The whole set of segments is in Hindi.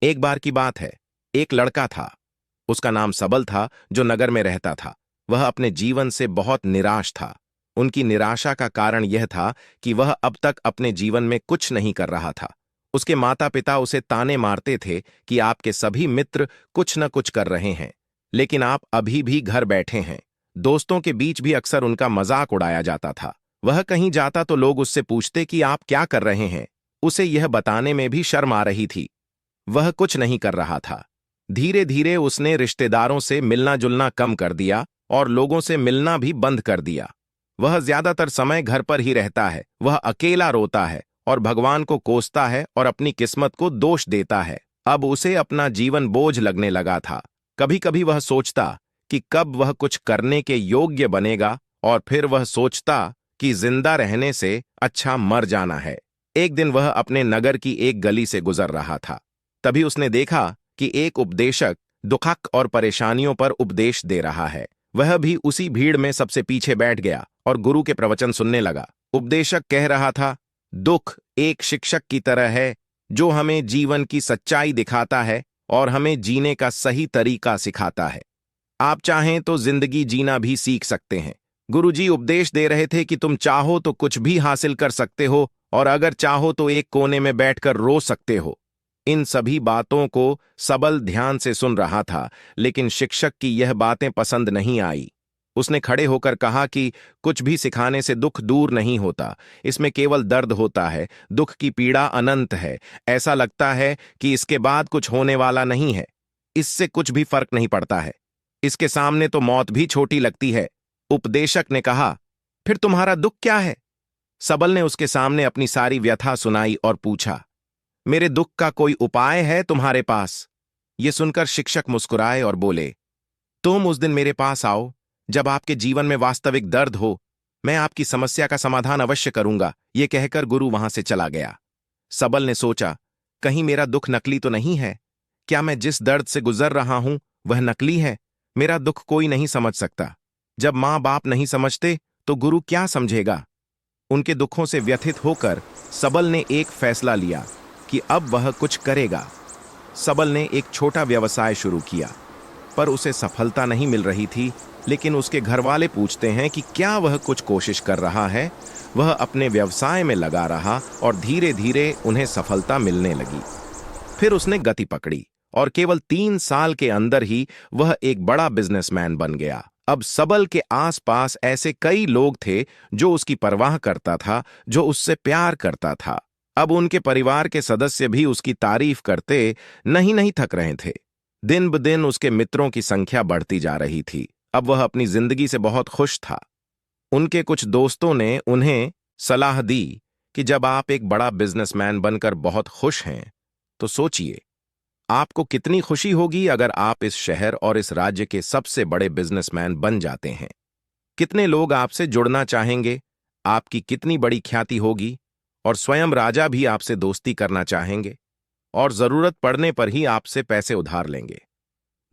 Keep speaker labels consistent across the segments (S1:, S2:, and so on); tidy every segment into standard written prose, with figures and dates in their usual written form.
S1: एक बार की बात है, एक लड़का था। उसका नाम सबल था, जो नगर में रहता था। वह अपने जीवन से बहुत निराश था। उनकी निराशा का कारण यह था कि वह अब तक अपने जीवन में कुछ नहीं कर रहा था। उसके माता पिता उसे ताने मारते थे कि आपके सभी मित्र कुछ न कुछ कर रहे हैं, लेकिन आप अभी भी घर बैठे हैं। दोस्तों के बीच भी अक्सर उनका मजाक उड़ाया जाता था। वह कहीं जाता तो लोग उससे पूछते कि आप क्या कर रहे हैं। उसे यह बताने में भी शर्म आ रही थी। वह कुछ नहीं कर रहा था। धीरे धीरे उसने रिश्तेदारों से मिलना जुलना कम कर दिया और लोगों से मिलना भी बंद कर दिया। वह ज्यादातर समय घर पर ही रहता है। वह अकेला रोता है और भगवान को कोसता है और अपनी किस्मत को दोष देता है। अब उसे अपना जीवन बोझ लगने लगा था। कभी कभी वह सोचता कि कब वह कुछ करने के योग्य बनेगा, और फिर वह सोचता कि जिंदा रहने से अच्छा मर जाना है। एक दिन वह अपने नगर की एक गली से गुजर रहा था। तभी उसने देखा कि एक उपदेशक दुखक और परेशानियों पर उपदेश दे रहा है। वह भी उसी भीड़ में सबसे पीछे बैठ गया और गुरु के प्रवचन सुनने लगा। उपदेशक कह रहा था, दुख एक शिक्षक की तरह है जो हमें जीवन की सच्चाई दिखाता है और हमें जीने का सही तरीका सिखाता है। आप चाहें तो जिंदगी जीना भी सीख सकते हैं। गुरुजी उपदेश दे रहे थे कि तुम चाहो तो कुछ भी हासिल कर सकते हो, और अगर चाहो तो एक कोने में बैठकर रो सकते हो। इन सभी बातों को सबल ध्यान से सुन रहा था, लेकिन शिक्षक की यह बातें पसंद नहीं आई। उसने खड़े होकर कहा कि कुछ भी सिखाने से दुख दूर नहीं होता, इसमें केवल दर्द होता है। दुख की पीड़ा अनंत है। ऐसा लगता है कि इसके बाद कुछ होने वाला नहीं है। इससे कुछ भी फर्क नहीं पड़ता है। इसके सामने तो मौत भी छोटी लगती है। उपदेशक ने कहा, फिर तुम्हारा दुख क्या है? सबल ने उसके सामने अपनी सारी व्यथा सुनाई और पूछा, मेरे दुख का कोई उपाय है तुम्हारे पास? यह सुनकर शिक्षक मुस्कुराए और बोले, तुम उस दिन मेरे पास आओ जब आपके जीवन में वास्तविक दर्द हो। मैं आपकी समस्या का समाधान अवश्य करूंगा। यह कहकर गुरु वहां से चला गया। सबल ने सोचा, कहीं मेरा दुख नकली तो नहीं है? क्या मैं जिस दर्द से गुजर रहा हूं वह नकली है? मेरा दुख कोई नहीं समझ सकता। जब मां बाप नहीं समझते तो गुरु क्या समझेगा? उनके दुखों से व्यथित होकर सबल ने एक फैसला लिया कि अब वह कुछ करेगा। सबल ने एक छोटा व्यवसाय शुरू किया, पर उसे सफलता नहीं मिल रही थी। लेकिन उसके घरवाले पूछते हैं कि क्या वह कुछ कोशिश कर रहा है। वह अपने व्यवसाय में लगा रहा और धीरे धीरे उन्हें सफलता मिलने लगी। फिर उसने गति पकड़ी और केवल 3 साल के अंदर ही वह एक बड़ा बिजनेसमैन बन गया। अब सबल के आसपास ऐसे कई लोग थे जो उसकी परवाह करता था, जो उससे प्यार करता था। अब उनके परिवार के सदस्य भी उसकी तारीफ करते नहीं थक रहे थे। दिन ब दिन उसके मित्रों की संख्या बढ़ती जा रही थी। अब वह अपनी जिंदगी से बहुत खुश था। उनके कुछ दोस्तों ने उन्हें सलाह दी कि जब आप एक बड़ा बिजनेसमैन बनकर बहुत खुश हैं, तो सोचिए आपको कितनी खुशी होगी अगर आप इस शहर और इस राज्य के सबसे बड़े बिजनेसमैन बन जाते हैं। कितने लोग आपसे जुड़ना चाहेंगे, आपकी कितनी बड़ी ख्याति होगी, और स्वयं राजा भी आपसे दोस्ती करना चाहेंगे और जरूरत पड़ने पर ही आपसे पैसे उधार लेंगे।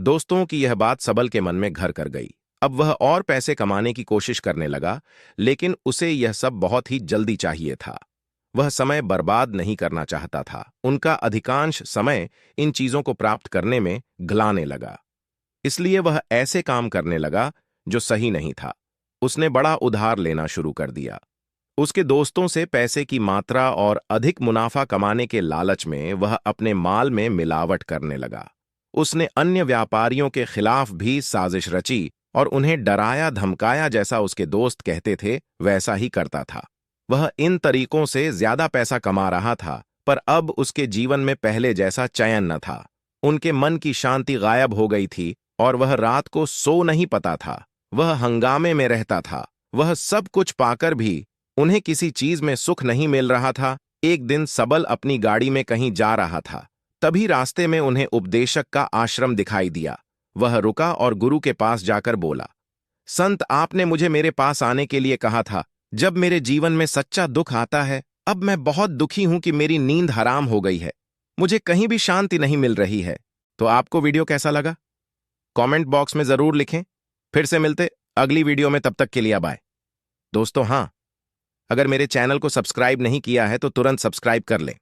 S1: दोस्तों की यह बात सबल के मन में घर कर गई। अब वह और पैसे कमाने की कोशिश करने लगा, लेकिन उसे यह सब बहुत ही जल्दी चाहिए था। वह समय बर्बाद नहीं करना चाहता था। उनका अधिकांश समय इन चीजों को प्राप्त करने में गलाने लगा। इसलिए वह ऐसे काम करने लगा जो सही नहीं था। उसने बड़ा उधार लेना शुरू कर दिया। उसके दोस्तों से पैसे की मात्रा और अधिक मुनाफा कमाने के लालच में वह अपने माल में मिलावट करने लगा। उसने अन्य व्यापारियों के खिलाफ भी साजिश रची और उन्हें डराया धमकाया। जैसा उसके दोस्त कहते थे वैसा ही करता था। वह इन तरीकों से ज्यादा पैसा कमा रहा था, पर अब उसके जीवन में पहले जैसा चैन न था। उनके मन की शांति गायब हो गई थी और वह रात को सो नहीं पाता था। वह हंगामे में रहता था। वह सब कुछ पाकर भी उन्हें किसी चीज में सुख नहीं मिल रहा था। एक दिन सबल अपनी गाड़ी में कहीं जा रहा था। तभी रास्ते में उन्हें उपदेशक का आश्रम दिखाई दिया। वह रुका और गुरु के पास जाकर बोला, संत, आपने मुझे मेरे पास आने के लिए कहा था जब मेरे जीवन में सच्चा दुख आता है। अब मैं बहुत दुखी हूं कि मेरी नींद हराम हो गई है। मुझे कहीं भी शांति नहीं मिल रही है। तो आपको वीडियो कैसा लगा? कमेंट बॉक्स में जरूर लिखें। फिर से मिलते अगली वीडियो में। तब तक के लिए बाय। दोस्तों हाँ, अगर मेरे चैनल को सब्सक्राइब नहीं किया है तो तुरंत सब्सक्राइब कर लें।